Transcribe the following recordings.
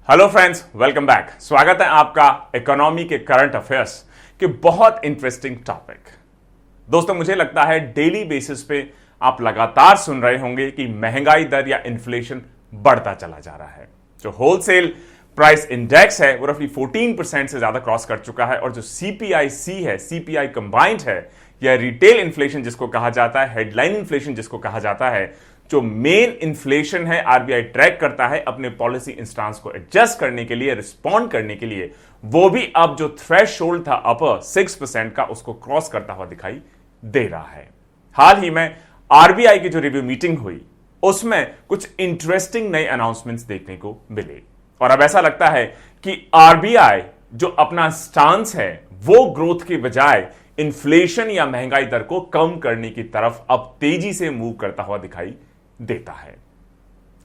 Hello friends, welcome back. स्वागत है आपका इकोनॉमी के करंट अफेयर्स के बहुत इंटरेस्टिंग टॉपिक। दोस्तों, मुझे लगता है डेली बेसिस पे आप लगातार सुन रहे होंगे कि महंगाई दर या इन्फ्लेशन बढ़ता चला जा रहा है। जो होलसेल प्राइस इंडेक्स है वो रफली 14% से ज्यादा क्रॉस कर चुका है और जो सीपीआई है, सीपीआई कंबाइंड है या रिटेल इन्फ्लेशन जिसको कहा जाता है, हेडलाइन इन्फ्लेशन जिसको कहा जाता है, जो मेन इन्फ्लेशन है आरबीआई ट्रैक करता है अपने पॉलिसी इंस्टांस को एडजस्ट करने के लिए, रिस्पॉन्ड करने के लिए, वो भी अब जो थ्रेशोल्ड था अपर 6% का उसको क्रॉस करता हुआ दिखाई दे रहा है। हाल ही में आरबीआई की जो रिव्यू मीटिंग हुई उसमें कुछ इंटरेस्टिंग नए अनाउंसमेंट्स देखने को मिले और अब ऐसा लगता है कि आरबीआई जो अपना स्टांस है वो ग्रोथ के बजाय इन्फ्लेशन या महंगाई दर को कम करने की तरफ अब तेजी से मूव करता हुआ दिखाई देता है।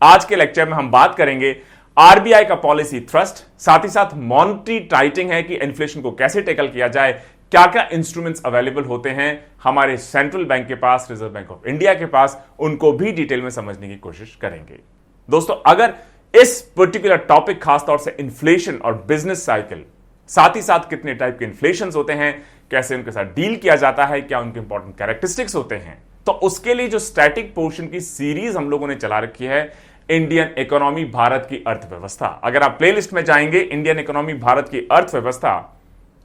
आज के लेक्चर में हम बात करेंगे आरबीआई का पॉलिसी थ्रस्ट, साथ ही साथ मॉनेटरी टाइटिंग है कि इन्फ्लेशन को कैसे टैकल किया जाए, क्या क्या इंस्ट्रूमेंट्स अवेलेबल होते हैं हमारे सेंट्रल बैंक के पास, रिजर्व बैंक ऑफ इंडिया के पास, उनको भी डिटेल में समझने की कोशिश करेंगे। दोस्तों, अगर इस पर्टिकुलर टॉपिक, खासतौर से इन्फ्लेशन और बिजनेस साइकिल, साथ ही साथ कितने टाइप के इन्फ्लेशन होते हैं, कैसे उनके साथ डील किया जाता है, क्या उनके इंपॉर्टेंट कैरेक्टरिस्टिक्स होते हैं, तो उसके लिए जो स्टैटिक पोर्शन की सीरीज हम लोगों ने चला रखी है, इंडियन इकोनॉमी भारत की अर्थव्यवस्था। अगर आप प्लेलिस्ट में जाएंगे इंडियन इकोनॉमी भारत की अर्थव्यवस्था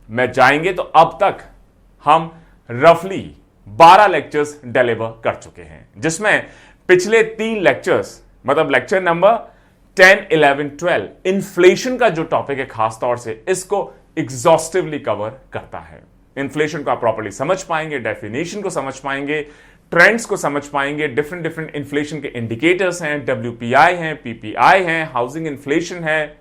में जाएंगे तो अब तक हम रफली 12 लेक्चर्स डिलीवर कर चुके हैं, जिसमें पिछले 3 लेक्चर्स मतलब लेक्चर नंबर 10, 11, 12 इन्फ्लेशन का जो टॉपिक है खासतौर से इसको एग्जॉस्टिवली कवर करता है। इन्फ्लेशन को आप प्रॉपर्ली समझ पाएंगे, डेफिनेशन को समझ पाएंगे, ट्रेंड्स को समझ पाएंगे, डिफरेंट इन्फ्लेशन के इंडिकेटर्स हैं, डब्ल्यूपीआई हैं, पीपीआई हैं, हाउसिंग इन्फ्लेशन है,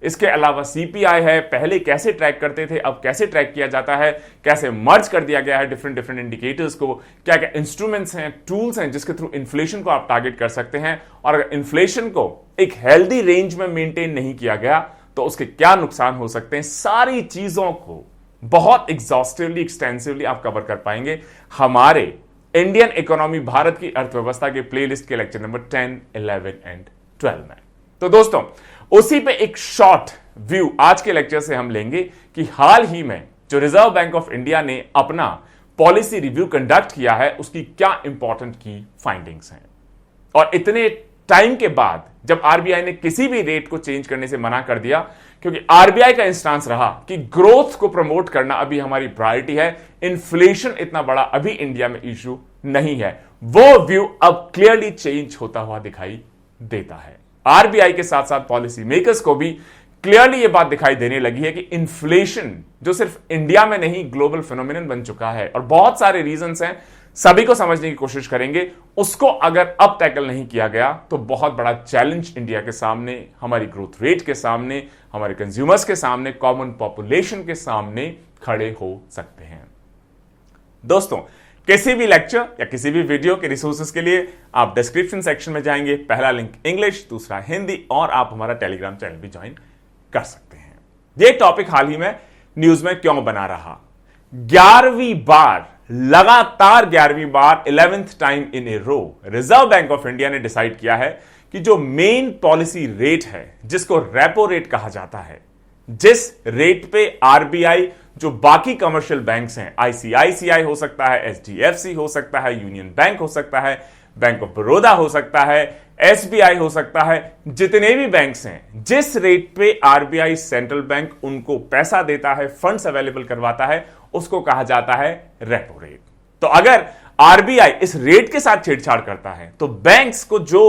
इसके अलावा सीपीआई है, पहले कैसे ट्रैक करते थे, अब कैसे ट्रैक किया जाता है, कैसे मर्ज कर दिया गया है डिफरेंट इंडिकेटर्स को, क्या क्या इंस्ट्रूमेंट्स हैं, टूल्स हैं जिसके थ्रू इन्फ्लेशन को आप टारगेट कर सकते हैं, और अगर इन्फ्लेशन को एक हेल्दी रेंज में मेंटेन नहीं किया गया तो उसके क्या नुकसान हो सकते हैं, सारी चीजों को बहुत एग्जॉस्टिवली, एक्सटेंसिवली आप कवर कर पाएंगे हमारे इंडियन इकोनॉमी भारत की अर्थव्यवस्था के प्लेलिस्ट के लेक्चर नंबर 10, 11 एंड 12 में। तो दोस्तों, उसी पे एक शॉर्ट व्यू आज के लेक्चर से हम लेंगे कि हाल ही में जो रिजर्व बैंक ऑफ इंडिया ने अपना पॉलिसी रिव्यू कंडक्ट किया है उसकी क्या इंपॉर्टेंट की फाइंडिंग्स हैं, और इतने टाइम के बाद जब आरबीआई ने किसी भी रेट को चेंज करने से मना कर दिया, क्योंकि आरबीआई का इंस्टांस रहा कि ग्रोथ को प्रमोट करना अभी हमारी प्रायोरिटी है, इन्फ्लेशन इतना बड़ा अभी इंडिया में इशू नहीं है, वो व्यू अब क्लियरली चेंज होता हुआ दिखाई देता है। आरबीआई के साथ साथ पॉलिसी मेकर्स को भी क्लियरली यह बात दिखाई देने लगी है कि इन्फ्लेशन जो सिर्फ इंडिया में नहीं ग्लोबल फिनोमिनन बन चुका है, और बहुत सारे रीजंस हैं, सभी को समझने की कोशिश करेंगे। उसको अगर अब टैकल नहीं किया गया तो बहुत बड़ा चैलेंज इंडिया के सामने, हमारी ग्रोथ रेट के सामने, हमारे कंज्यूमर्स के सामने, कॉमन पॉपुलेशन के सामने खड़े हो सकते हैं। दोस्तों, किसी भी लेक्चर या किसी भी वीडियो के रिसोर्सेज के लिए आप डिस्क्रिप्शन सेक्शन में जाएंगे, पहला लिंक इंग्लिश, दूसरा हिंदी, और आप हमारा टेलीग्राम चैनल भी ज्वाइन कर सकते हैं। यह टॉपिक हाल ही में न्यूज में क्यों बना रहा? 11वीं बार, लगातार 11वीं बार, 11th time in a row Reserve Bank of India ने डिसाइड किया है कि जो मेन पॉलिसी रेट है, जिसको रेपो रेट कहा जाता है, जिस रेट पे आरबीआई जो बाकी कमर्शियल बैंक्स हैं, आईसीआईसीआई हो सकता है, एचडीएफसी हो सकता है, यूनियन बैंक हो सकता है, बैंक ऑफ बड़ौदा हो सकता है, एसबीआई हो सकता है, जितने भी बैंक्स हैं, जिस रेट पे आरबीआई सेंट्रल बैंक उनको पैसा देता है, फंड्स अवेलेबल करवाता है, उसको कहा जाता है रेपो रेट। तो अगर आरबीआई इस रेट के साथ छेड़छाड़ करता है तो बैंक्स को जो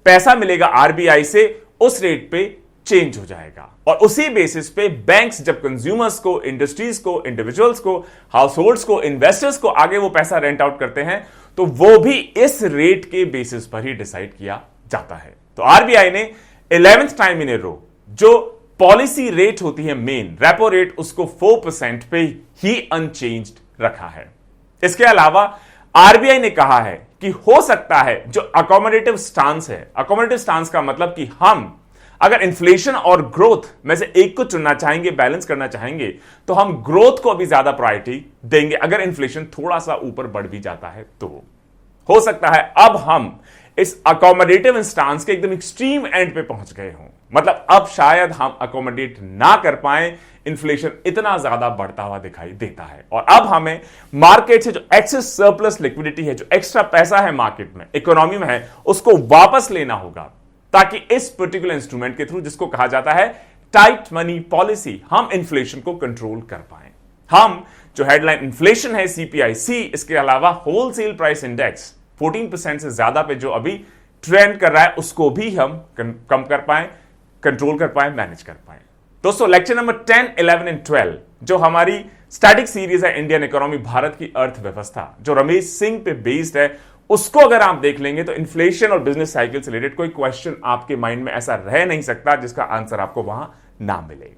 पैसा मिलेगा आरबीआई से उस रेट पे चेंज हो जाएगा, और उसी बेसिस पे बैंक्स जब कंज्यूमर्स को, इंडस्ट्रीज को, इंडिविजुअल्स को, हाउस होल्ड्स को, इन्वेस्टर्स को आगे वो पैसा रेंट आउट करते हैं तो वो भी इस रेट के बेसिस पर ही डिसाइड किया जाता है। तो आरबीआई ने 11th टाइम इन ए रो जो पॉलिसी रेट होती है मेन रेपो रेट, उसको 4% पे ही अनचेंज्ड रखा है। इसके अलावा आरबीआई ने कहा है कि हो सकता है जो अकोमोडेटिव स्टांस है, अकोमोडेटिव स्टांस का मतलब कि हम अगर इन्फ्लेशन और ग्रोथ में से एक को चुनना चाहेंगे, बैलेंस करना चाहेंगे, तो हम ग्रोथ को अभी ज्यादा प्रायोरिटी देंगे। अगर इन्फ्लेशन थोड़ा सा ऊपर बढ़ भी जाता है तो हो सकता है अब हम इस अकोमोडेटिव इंस्टांस के एकदम एक्सट्रीम एंड पे पहुंच गए हों। मतलब अब शायद हम अकोमोडेट ना कर पाए, इन्फ्लेशन इतना ज्यादा बढ़ता हुआ दिखाई देता है और अब हमें मार्केट से जो एक्सेस सरप्लस लिक्विडिटी है, जो एक्स्ट्रा पैसा है मार्केट में, इकोनॉमी में है, उसको वापस लेना होगा ताकि इस पर्टिकुलर इंस्ट्रूमेंट के थ्रू, जिसको कहा जाता है टाइट मनी पॉलिसी, हम इन्फ्लेशन को कंट्रोल कर पाए। हम जो हेडलाइन इन्फ्लेशन है सीपीआईसी, इसके अलावा होलसेल प्राइस इंडेक्स 14% से ज्यादा पे जो अभी ट्रेंड कर रहा है, उसको भी हम कम कर पाए, कंट्रोल कर पाए, मैनेज कर पाए। दोस्तों, लेक्चर नंबर 10, 11 एंड 12 जो हमारी स्टैटिक सीरीज है इंडियन इकोनॉमी, भारत की अर्थव्यवस्था, जो रमेश सिंह पे बेस्ड है, उसको अगर आप देख लेंगे तो इन्फ्लेशन और बिजनेस साइकिल से रिलेटेड कोई क्वेश्चन आपके माइंड में ऐसा रह नहीं सकता जिसका आंसर आपको वहां ना मिले।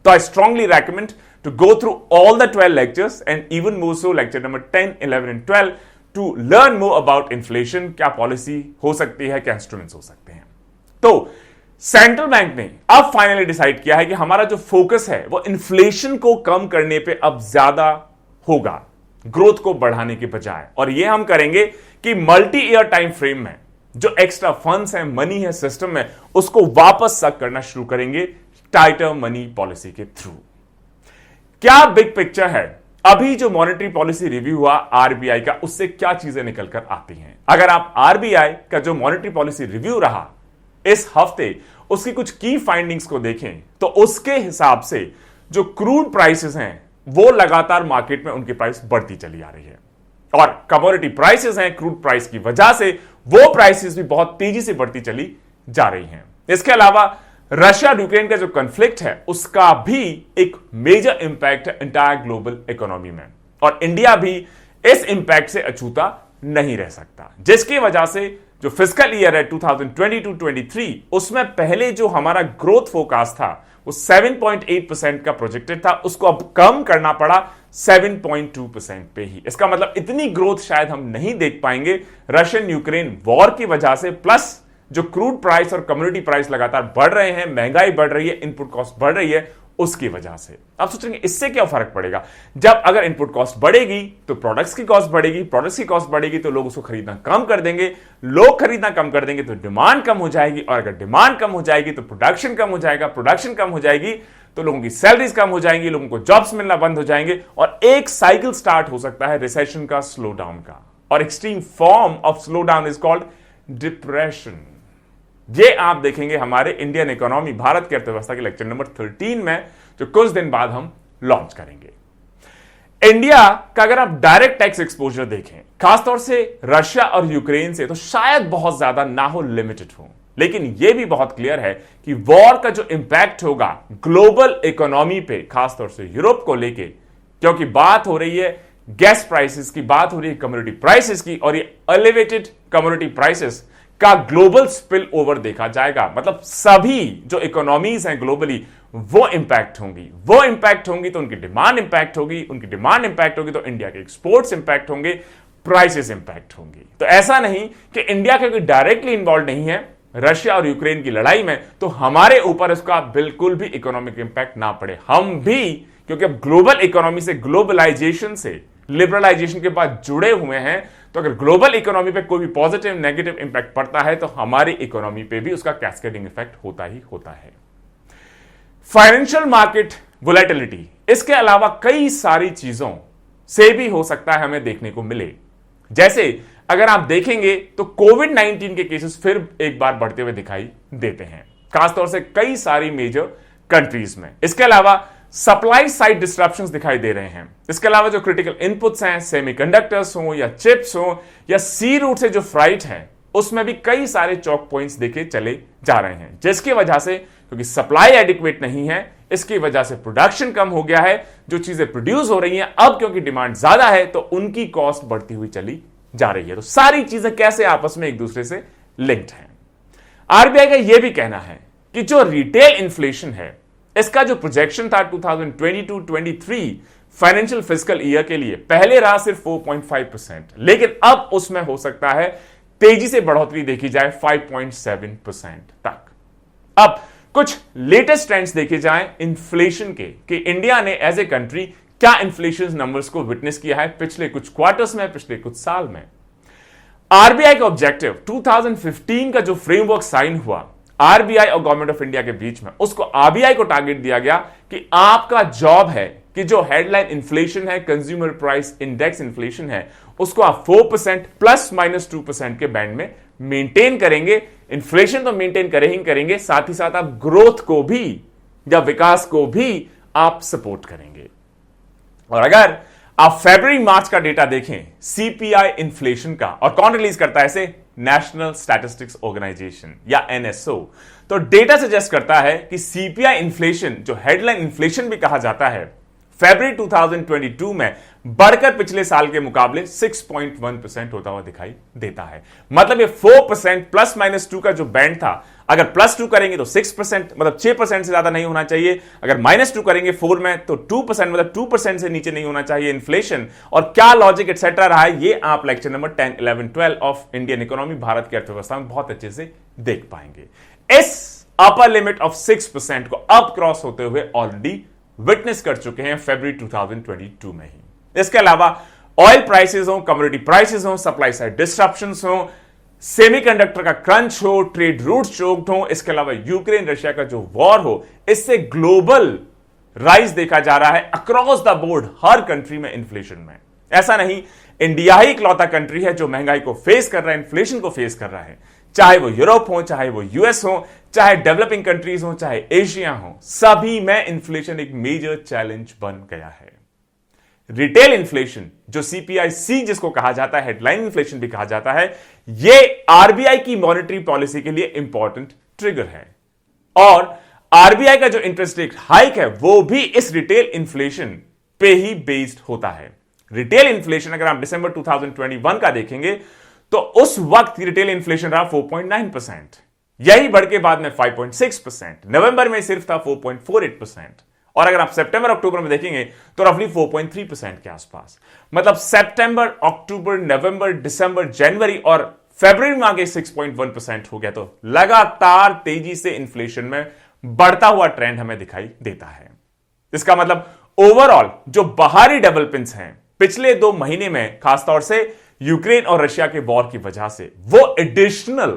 तो I strongly recommend to go through all the 12 lectures and even more so lecture number 10, 11 and 12 to learn more about inflation, क्या पॉलिसी हो सकती है, क्या इंस्ट्रूमेंट्स हो सकते हैं। तो सेंट्रल बैंक ने अब फाइनली डिसाइड किया है कि हमारा जो फोकस है वो इन्फ्लेशन को कम करने पे अब ज्यादा होगा, ग्रोथ को बढ़ाने के बजाय, और ये हम करेंगे कि मल्टी ईयर टाइम फ्रेम में जो एक्स्ट्रा फंड्स है, मनी है सिस्टम में, उसको वापस सक करना शुरू करेंगे टाइटर मनी पॉलिसी के थ्रू। क्या बिग पिक्चर है, अभी जो मॉनेटरी पॉलिसी रिव्यू हुआ आरबीआई का, उससे क्या चीजें निकलकर आती हैं? अगर आप आरबीआई का जो मॉनेटरी पॉलिसी रिव्यू रहा इस हफ्ते, उसकी कुछ की फाइंडिंग्स को देखें तो उसके हिसाब से जो क्रूड प्राइसेस हैं वो लगातार मार्केट में उनकी प्राइस बढ़ती चली आ रही है, और कमोडिटी प्राइसेस हैं क्रूड प्राइस की वजह से वो प्राइसेस भी बहुत तेजी से बढ़ती चली जा रही हैं। इसके अलावा रशिया और यूक्रेन का जो कॉन्फ्लिक्ट है उसका भी एक मेजर इंपैक्ट है इंटायर ग्लोबल इकोनॉमी में, और इंडिया भी इस इंपैक्ट से अछूता नहीं रह सकता, जिसकी वजह से जो फिस्कल ईयर है 2022-23 उसमें पहले जो हमारा ग्रोथ फोरकास्ट था वो 7.8% का प्रोजेक्टेड था, उसको अब कम करना पड़ा 7.2% पे ही। इसका मतलब इतनी ग्रोथ शायद हम नहीं देख पाएंगे रशियन यूक्रेन वॉर की वजह से, प्लस जो क्रूड प्राइस और कम्युनिटी प्राइस लगातार बढ़ रहे हैं, महंगाई बढ़ रही है, इनपुट कॉस्ट बढ़ रही है, उसकी वजह से। आप सोचेंगे इससे क्या फर्क पड़ेगा? जब अगर इनपुट कॉस्ट बढ़ेगी तो प्रोडक्ट्स की कॉस्ट बढ़ेगी, प्रोडक्ट्स की कॉस्ट बढ़ेगी तो लोग उसको खरीदना कम कर देंगे, लोग खरीदना कम कर देंगे तो डिमांड कम हो जाएगी, और अगर डिमांड कम हो जाएगी तो प्रोडक्शन कम हो जाएगा, प्रोडक्शन कम हो जाएगी तो लोगों की सैलरीज कम हो जाएंगी, लोगों को जॉब्स मिलना बंद हो जाएंगे, और एक साइकिल स्टार्ट हो सकता है रिसेशन का, स्लो डाउन का, और extreme form of slow down is called depression. ये आप देखेंगे हमारे इंडियन इकोनॉमी, भारत की अर्थव्यवस्था के लेक्चर नंबर 13 में, जो कुछ दिन बाद हम लॉन्च करेंगे। इंडिया का अगर आप डायरेक्ट टैक्स एक्सपोजर देखें, खासतौर से रशिया और यूक्रेन से, तो शायद बहुत ज्यादा ना हो, लिमिटेड हो, लेकिन यह भी बहुत क्लियर है कि वॉर का जो इंपैक्ट होगा ग्लोबल इकोनॉमी पे, खासतौर से यूरोप को लेके, क्योंकि बात हो रही है गैस प्राइसेस की, बात हो रही है कमोडिटी प्राइसेस की, और ये एलिवेटेड कमोडिटी प्राइसेस का ग्लोबल स्पिल ओवर देखा जाएगा। मतलब सभी जो इकोनॉमीज हैं ग्लोबली वो इंपैक्ट होंगी तो उनकी डिमांड इंपैक्ट होगी, उनकी डिमांड इंपैक्ट होगी तो इंडिया के एक्सपोर्ट्स इंपैक्ट होंगे, प्राइसेस इंपैक्ट होंगी। तो ऐसा नहीं कि इंडिया क्योंकि डायरेक्टली इन्वॉल्व नहीं है रशिया और यूक्रेन की लड़ाई में तो हमारे ऊपर इसका बिल्कुल भी इकोनॉमिक इंपैक्ट ना पड़े। हम भी क्योंकि अब ग्लोबल इकोनॉमी से, ग्लोबलाइजेशन से लिबरलाइजेशन के बाद जुड़े हुए हैं, तो अगर ग्लोबल इकोनॉमी पे कोई भी पॉजिटिव नेगेटिव इंपैक्ट पड़ता है तो हमारी इकोनॉमी पे भी उसका कैस्केडिंग इफेक्ट होता ही होता है। फाइनेंशियल मार्केट वोलेटिलिटी, इसके अलावा कई सारी चीजों से भी हो सकता है हमें देखने को मिले। जैसे अगर आप देखेंगे तो कोविड-19 के केसेस फिर एक बार बढ़ते हुए दिखाई देते हैं, खासतौर से कई सारी मेजर कंट्रीज में। इसके अलावा सप्लाई साइड डिस्ट्रप्शंस दिखाई दे रहे हैं। इसके अलावा जो क्रिटिकल इनपुट्स हैं, सेमीकंडक्टर्स हो या चिप्स हो या सी रूट से जो फ्राइट है, उसमें भी कई सारे चौक पॉइंट्स देखे चले जा रहे हैं, जिसकी वजह से क्योंकि सप्लाई एडिक्वेट नहीं है, इसकी वजह से प्रोडक्शन कम हो गया है। जो चीजें प्रोड्यूस हो रही हैं अब क्योंकि डिमांड ज्यादा है तो उनकी कॉस्ट बढ़ती हुई चली जा रही है। तो सारी चीजें कैसे आपस में एक दूसरे से लिंक्ड हैं। आरबीआई का यह भी कहना है कि जो रिटेल इन्फ्लेशन है, इसका जो प्रोजेक्शन था 2022-23 फाइनेंशियल फिस्कल ईयर के लिए पहले रहा सिर्फ 4.5%, लेकिन अब उसमें हो सकता है तेजी से बढ़ोतरी देखी जाए 5.7% तक। अब कुछ लेटेस्ट ट्रेंड्स देखे जाएं इन्फ्लेशन के, कि इंडिया ने एज ए कंट्री क्या इन्फ्लेशन नंबर्स को विटनेस किया है पिछले कुछ क्वार्टर्स में, पिछले कुछ साल में। आरबीआई का ऑब्जेक्टिव 2015 का जो फ्रेमवर्क साइन हुआ आरबीआई और गवर्नमेंट ऑफ इंडिया के बीच में, उसको आरबीआई को टारगेट दिया गया कि आपका जॉब है कि जो हेडलाइन इन्फ्लेशन है, कंज्यूमर प्राइस इंडेक्स इन्फ्लेशन है, उसको आप 4% ±2% के बैंड में मेंटेन करेंगे। इन्फ्लेशन तो मेंटेन करेंगे, साथ ही साथ आप ग्रोथ को भी या विकास को भी आप सपोर्ट करेंगे। और अगर आप फरवरी मार्च का डेटा देखें सीपीआई इन्फ्लेशन का, और कौन रिलीज करता है इसे? नेशनल स्टैटिस्टिक्स ऑर्गेनाइजेशन या एनएसओ। तो डेटा सजेस्ट करता है कि सीपीआई इन्फ्लेशन, जो हेडलाइन इन्फ्लेशन भी कहा जाता है, फरवरी 2022 में बढ़कर पिछले साल के मुकाबले 6.1% होता हुआ दिखाई देता है। मतलब ये 4% ±2 का जो बैंड था, अगर +2 करेंगे तो 6%, मतलब 6% से ज्यादा नहीं होना चाहिए। अगर -2 करेंगे 4 में तो 2%, मतलब 2% से नीचे नहीं होना चाहिए इन्फ्लेशन। और क्या लॉजिक एक्सेट्रा रहा है, ये आप lecture number 10, 11, 12 of Indian economy, Bharat की अर्थव्यवस्था में बहुत अच्छे से देख पाएंगे। इस अपर लिमिट ऑफ 6% को अब क्रॉस होते हुए ऑलरेडी विटनेस कर चुके हैं फरवरी 2022 में ही। इसके अलावा ऑयल प्राइसेस हो, कमोडिटी प्राइसेस हो, सप्लाई साइड डिस्ट्रप्शंस हो, सेमीकंडक्टर का क्रंच हो, ट्रेड रूट चोक्ड हो, इसके अलावा यूक्रेन रशिया का जो वॉर हो, इससे ग्लोबल राइज देखा जा रहा है across the board her country में इन्फ्लेशन में। ऐसा नहीं इंडिया ही इकलौता कंट्री है जो महंगाई को फेस कर रहा है, इन्फ्लेशन को फेस कर रहा है। चाहे वो यूरोप हो, चाहे वो यूएस हो, चाहे डेवलपिंग कंट्रीज हो, चाहे एशिया हो, सभी में इन्फ्लेशन एक मेजर चैलेंज बन गया है। रिटेल इन्फ्लेशन, जो सीपीआई जिसको कहा जाता है, हेडलाइन इन्फ्लेशन भी कहा जाता है, यह आरबीआई की मॉनेटरी पॉलिसी के लिए इंपॉर्टेंट ट्रिगर है। और आरबीआई का जो इंटरेस्ट रेट हाइक है वो भी इस रिटेल इन्फ्लेशन पे ही बेस्ड होता है। रिटेल इन्फ्लेशन अगर आप दिसंबर 2021 का देखेंगे तो उस वक्त रिटेल इन्फ्लेशन रहा 4.9%, यही बढ़ के बाद में 5.6%, नवंबर में सिर्फ था 4.48%, और अगर आप सितंबर अक्टूबर में देखेंगे तो रफली 4.3% के आसपास। मतलब सितंबर, अक्टूबर, नवंबर, दिसंबर, जनवरी और फरवरी में आगे 6.1% हो गया। तो लगातार तेजी से इन्फ्लेशन में बढ़ता हुआ ट्रेंड हमें दिखाई देता है। इसका मतलब ओवरऑल जो बाहरी डेवलपमेंट्स हैं पिछले 2 महीने में, खासतौर से यूक्रेन और रशिया के वॉर की वजह से, वो एडिशनल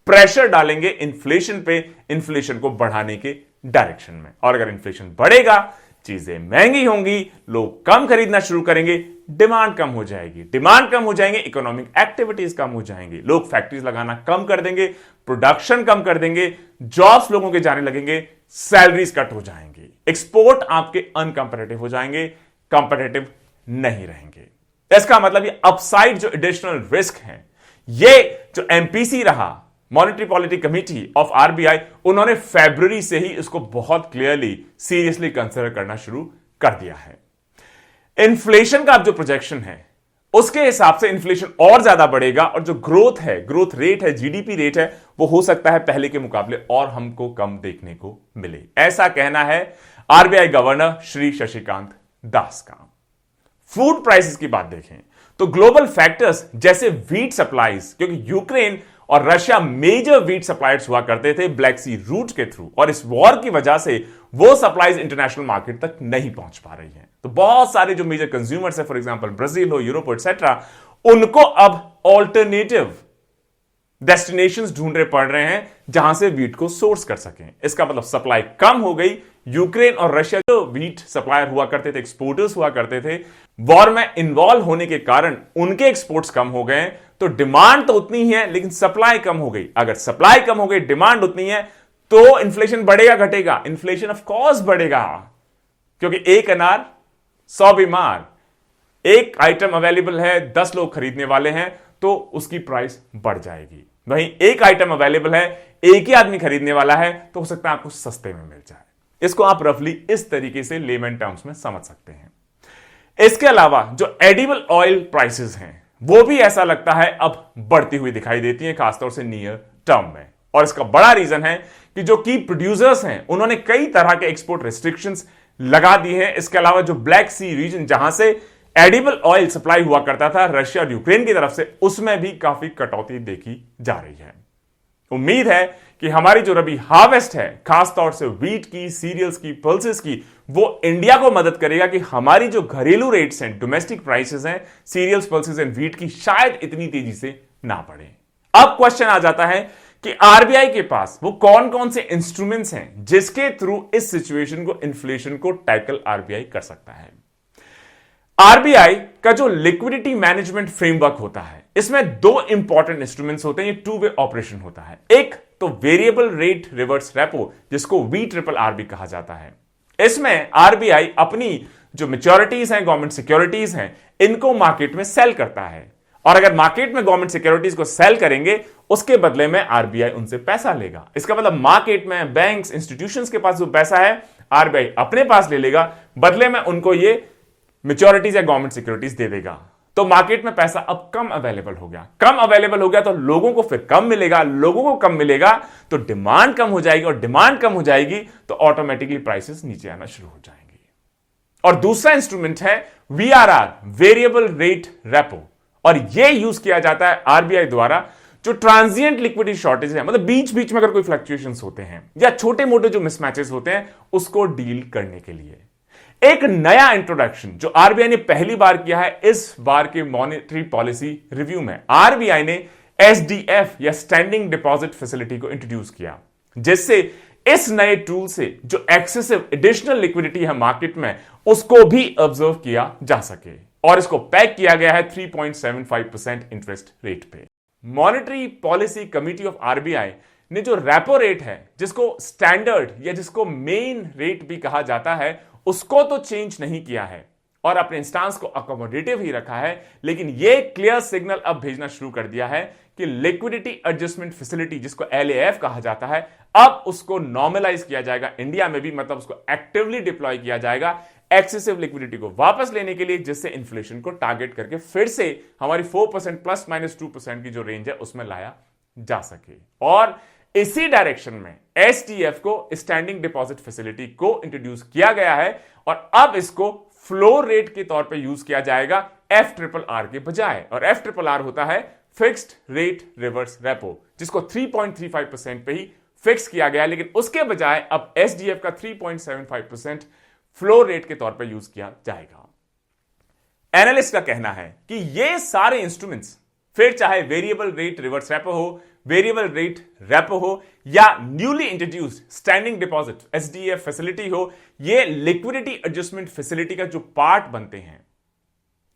प्रेशर डालेंगे इन्फ्लेशन पे, इन्फ्लेशन को बढ़ाने के डायरेक्शन में। और अगर इन्फ्लेशन बढ़ेगा, चीजें महंगी होंगी, लोग कम खरीदना शुरू करेंगे, डिमांड कम हो जाएगी, डिमांड कम हो जाएंगे, इकोनॉमिक एक्टिविटीज कम हो जाएंगे, लोग फैक्ट्रीज लगाना कम कर देंगे, प्रोडक्शन कम कर देंगे, जॉब्स लोगों के जाने लगेंगे, सैलरीज कट हो जाएंगी, एक्सपोर्ट आपके अनकंपेरेटिव हो जाएंगे, कंपेरेटिव नहीं रहेंगे। इसका मतलब ये अपसाइड जो एडिशनल रिस्क है, ये जो एमपीसी रहा, monetary policy committee of RBI, उन्होंने फरवरी से ही इसको बहुत क्लियरली सीरियसली कंसिडर करना शुरू कर दिया है। इन्फ्लेशन का अब जो प्रोजेक्शन है उसके हिसाब से इन्फ्लेशन और ज्यादा बढ़ेगा, और जो ग्रोथ है, ग्रोथ रेट है, जीडीपी रेट है, वो हो सकता है पहले के मुकाबले और हमको कम देखने को मिले। ऐसा कहना है आरबीआई गवर्नर श्री शशिकांत दास का। फूड प्राइसेस की बात देखें तो ग्लोबल फैक्टर्स जैसे व्हीट सप्लाईज, क्योंकि यूक्रेन और रशिया मेजर व्हीट सप्लायर्स हुआ करते थे ब्लैक सी रूट के थ्रू, और इस वॉर की वजह से वो सप्लाईज इंटरनेशनल मार्केट तक नहीं पहुंच पा रही हैं। तो बहुत सारे जो मेजर कंज्यूमर्स है, फॉर एग्जांपल ब्राजील हो, यूरोप हो, एटसेट्रा, उनको अब ऑल्टरनेटिव डेस्टिनेशंस ढूंढने पड़ रहे हैं जहां से व्हीट को सोर्स कर सकें। इसका मतलब सप्लाई कम हो गई। यूक्रेन और रशिया जो व्हीट सप्लायर हुआ करते थे, एक्सपोर्टर्स हुआ करते थे, वॉर में इन्वॉल्व होने के कारण उनके एक्सपोर्ट्स कम हो गए। तो डिमांड तो उतनी ही है लेकिन सप्लाई कम हो गई। अगर सप्लाई कम हो गई, डिमांड उतनी है, तो इन्फ्लेशन बढ़ेगा घटेगा? इन्फ्लेशन ऑफ कोर्स बढ़ेगा, क्योंकि एक अनार 100 बीमार। एक आइटम अवेलेबल है, 10 लोग खरीदने वाले हैं, तो उसकी प्राइस बढ़ जाएगी। वहीं एक आइटम अवेलेबल है, एक ही आदमी खरीदने वाला है, तो हो सकता है आपको सस्ते में मिल जाए। इसको आप रफली इस तरीके से लेमन टर्म्स में समझ सकते हैं। इसके अलावा जो एडिबल ऑयल प्राइसेस हैं, वो भी ऐसा लगता है अब बढ़ती हुई दिखाई देती है, खासतौर से नियर टर्म में। और इसका बड़ा रीजन है कि जो की प्रोड्यूसर्स हैं, उन्होंने कई तरह के एक्सपोर्ट रिस्ट्रिक्शंस लगा दी हैं। इसके अलावा जो ब्लैक सी रीजन, जहां से एडिबल ऑयल सप्लाई हुआ करता था रशिया और यूक्रेन की तरफ से, उसमें भी काफी कटौती देखी जा रही है। उम्मीद है कि हमारी जो रबी हार्वेस्ट है, खासतौर से व्हीट की, सीरियल्स की, पल्सेस की, वो इंडिया को मदद करेगा कि हमारी जो घरेलू रेट्स हैं, डोमेस्टिक प्राइसेस हैं, सीरियल्स, पल्सेस एंड व्हीट की, शायद इतनी तेजी से ना पड़े। अब क्वेश्चन आ जाता है कि आरबीआई के पास वो कौन कौन से इंस्ट्रूमेंट्स हैं जिसके थ्रू इस सिचुएशन को, इन्फ्लेशन को टैकल आरबीआई कर सकता है। आरबीआई का जो लिक्विडिटी मैनेजमेंट फ्रेमवर्क होता है, इसमें दो इंपॉर्टेंट इंस्ट्रूमेंट्स होते हैं, ये टू वे ऑपरेशन होता है। एक तो वेरिएबल रेट रिवर्स रेपो, जिसको VRRR भी कहा जाता है। इसमें आरबीआई अपनी जो मैच्योरिटीज हैं, गवर्नमेंट सिक्योरिटीज हैं, इनको मार्केट में सेल करता है, और अगर मार्केट में गवर्नमेंट सिक्योरिटीज को सेल करेंगे, उसके बदले में आरबीआई उनसे पैसा लेगा। इसका मतलब मार्केट में बैंक्स, इंस्टीट्यूशंस के पास जो पैसा है, आरबीआई अपने पास ले लेगा, बदले में उनको ये मैच्योरिटीज या गवर्नमेंट सिक्योरिटीज दे देगा। तो मार्केट में पैसा अब कम अवेलेबल हो गया। कम अवेलेबल हो गया तो लोगों को फिर कम मिलेगा, लोगों को कम मिलेगा तो डिमांड कम हो जाएगी, और डिमांड कम हो जाएगी तो ऑटोमेटिकली प्राइसेस नीचे आना शुरू हो जाएंगे। और दूसरा इंस्ट्रूमेंट है VRR, वेरिएबल रेट रेपो, और यह यूज किया जाता है आरबीआई द्वारा जो ट्रांजिएंट लिक्विडिटी शॉर्टेज है, मतलब बीच बीच में अगर कोई फ्लक्चुएशंस होते हैं या छोटे मोटे जो मिसमैचेस होते हैं, उसको डील करने के लिए। एक नया इंट्रोडक्शन जो आरबीआई ने पहली बार किया है इस बार के मॉनेटरी पॉलिसी रिव्यू में, आरबीआई ने एसडीएफ या स्टैंडिंग डिपॉजिट फैसिलिटी को इंट्रोड्यूस किया, जिससे इस नए टूल से जो एक्सेसिव एडिशनल लिक्विडिटी है मार्केट में, उसको भी ऑब्जर्व किया जा सके, और इसको पैक किया गया है 3.75% इंटरेस्ट रेट पे। Monetary policy committee of RBI ने जो रेपो रेट है, जिसको स्टैंडर्ड या जिसको मेन रेट भी कहा जाता है, उसको तो चेंज नहीं किया है और अपने इंस्टांस को अकोमोडेटिव ही रखा है, लेकिन यह क्लियर सिग्नल अब भेजना शुरू कर दिया है कि लिक्विडिटी एडजस्टमेंट फैसिलिटी, जिसको LAF कहा जाता है, अब उसको नॉर्मलाइज किया जाएगा इंडिया में भी, मतलब उसको एक्टिवली डिप्लॉय किया जाएगा एक्सेसिव लिक्विडिटी को वापस लेने के लिए, जिससे इन्फ्लेशन को टारगेट करके फिर से हमारी 4% ±2% की जो रेंज है उसमें लाया जा सके। और इसी डायरेक्शन में SDF को, स्टैंडिंग डिपॉजिट फैसिलिटी को इंट्रोड्यूस किया गया है, और अब इसको फ्लोर रेट के तौर पे यूज किया जाएगा FRRR के बजाय, और FRRR होता है फिक्स्ड रेट रिवर्स रेपो, जिसको 3.35% पे ही फिक्स किया गया, लेकिन उसके बजाय अब SDF का 3.75% फ्लोर रेट के तौर पर यूज किया जाएगा। एनालिस्ट का कहना है कि ये सारे इंस्ट्रूमेंट्स, फिर चाहे वेरिएबल रेट रिवर्स रेपो हो, वेरिएबल रेट रेपो हो, या newly introduced standing deposit SDF facility हो, ये लिक्विडिटी एडजस्टमेंट फैसिलिटी का जो पार्ट बनते हैं,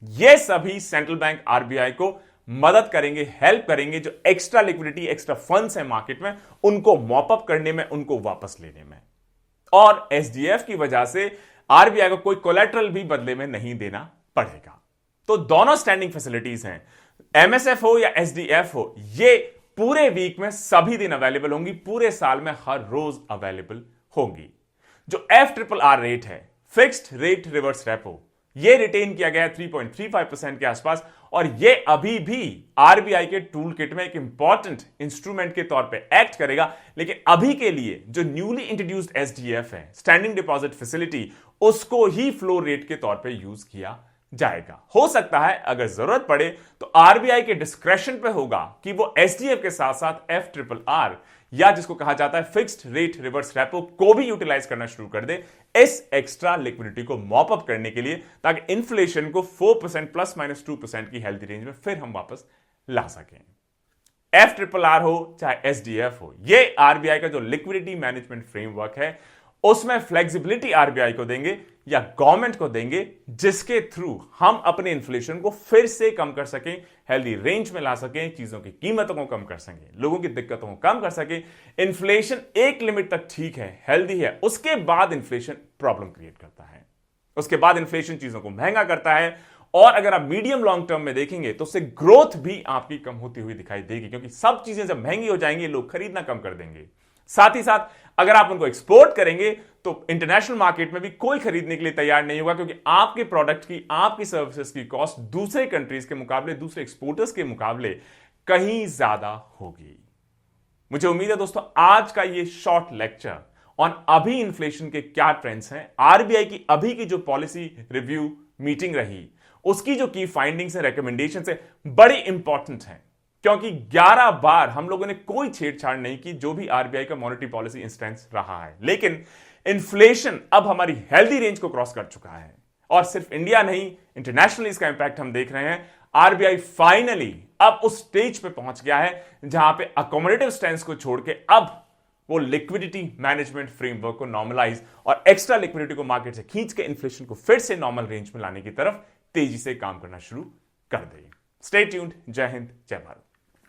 ये सभी सेंट्रल बैंक आरबीआई को मदद करेंगे, हेल्प करेंगे, जो एक्स्ट्रा लिक्विडिटी, एक्स्ट्रा फंड्स है मार्केट में, उनको मॉप अप करने में, उनको वापस लेने में। और SDF की वजह से आरबीआई को कोई कोलैटरल भी बदले में नहीं देना पड़ेगा। तो दोनों स्टैंडिंग फैसिलिटीज हैं, MSF हो या SDF हो, ये पूरे वीक में सभी दिन अवेलेबल होंगी, पूरे साल में हर रोज अवेलेबल होंगी। जो FRRR रेट है, फिक्स्ड रेट रिवर्स रेपो, ये रिटेन किया गया है 3.35% के आसपास, और ये अभी भी आरबीआई के टूल किट में एक इंपॉर्टेंट इंस्ट्रूमेंट के तौर पे एक्ट करेगा। लेकिन अभी के लिए जो न्यूली इंट्रोड्यूस्ड SDF है, स्टैंडिंग डिपॉजिट फैसिलिटी, उसको ही फ्लोर रेट के तौर पे यूज किया जाएगा। हो सकता है अगर जरूरत पड़े तो आरबीआई के डिस्क्रेशन पे होगा कि वो SDF के साथ साथ FRRR, या जिसको कहा जाता है फिक्स्ड रेट रिवर्स रेपो, को भी यूटिलाइज करना शुरू कर दे इस एक्स्ट्रा लिक्विडिटी को मॉप अप करने के लिए, ताकि इन्फ्लेशन को 4% ±2% की हेल्थी रेंज में फिर हम वापस ला सकें। FRRR हो चाहे SDF हो, ये आरबीआई का जो लिक्विडिटी मैनेजमेंट फ्रेमवर्क है, उसमें फ्लेक्सिबिलिटी आरबीआई को देंगे या गवर्नमेंट को देंगे, जिसके थ्रू हम अपने इन्फ्लेशन को फिर से कम कर सकें, हेल्दी रेंज में ला सकें, चीजों की कीमतों को कम कर सकें, लोगों की दिक्कतों को कम कर सकें। इन्फ्लेशन एक लिमिट तक ठीक है, हेल्दी है, उसके बाद इन्फ्लेशन प्रॉब्लम क्रिएट करता है, उसके बाद इन्फ्लेशन चीजों को महंगा करता है, और अगर आप मीडियम लॉन्ग टर्म में देखेंगे तो उससे ग्रोथ भी आपकी कम होती हुई दिखाई देगी, क्योंकि सब चीजें जब महंगी हो जाएंगी, लोग खरीदना कम कर देंगे। साथ ही साथ अगर आप उनको एक्सपोर्ट करेंगे तो इंटरनेशनल मार्केट में भी कोई खरीदने के लिए तैयार नहीं होगा, क्योंकि आपके प्रोडक्ट की, आपकी सर्विसेज की कॉस्ट दूसरे कंट्रीज के मुकाबले, दूसरे एक्सपोर्टर्स के मुकाबले कहीं ज्यादा होगी। मुझे उम्मीद है दोस्तों आज का ये शॉर्ट लेक्चर ऑन अभी इन्फ्लेशन के क्या ट्रेंड्स हैं, आरबीआई की अभी की जो पॉलिसी रिव्यू मीटिंग रही, उसकी जो की फाइंडिंग्स है, रिकमेंडेशंस है, बड़ी इंपॉर्टेंट है, क्योंकि 11 बार हम लोगों ने कोई छेड़छाड़ नहीं की जो भी आरबीआई का मॉनेटरी पॉलिसी इंस्टेंस रहा है, लेकिन इन्फ्लेशन अब हमारी हेल्दी रेंज को क्रॉस कर चुका है, और सिर्फ इंडिया नहीं, इंटरनेशनली इसका इंपैक्ट हम देख रहे हैं। आरबीआई फाइनली अब उस स्टेज पे पहुंच गया है जहां पे अकोमोडेटिव स्टैंस को छोड़ के अब वो लिक्विडिटी मैनेजमेंट फ्रेमवर्क को नॉर्मलाइज और एक्स्ट्रा लिक्विडिटी को मार्केट से खींच के इन्फ्लेशन को फिर से नॉर्मल रेंज में लाने की तरफ तेजी से काम करना शुरू कर देगी। Stay tuned. जय हिंद, जय भारत।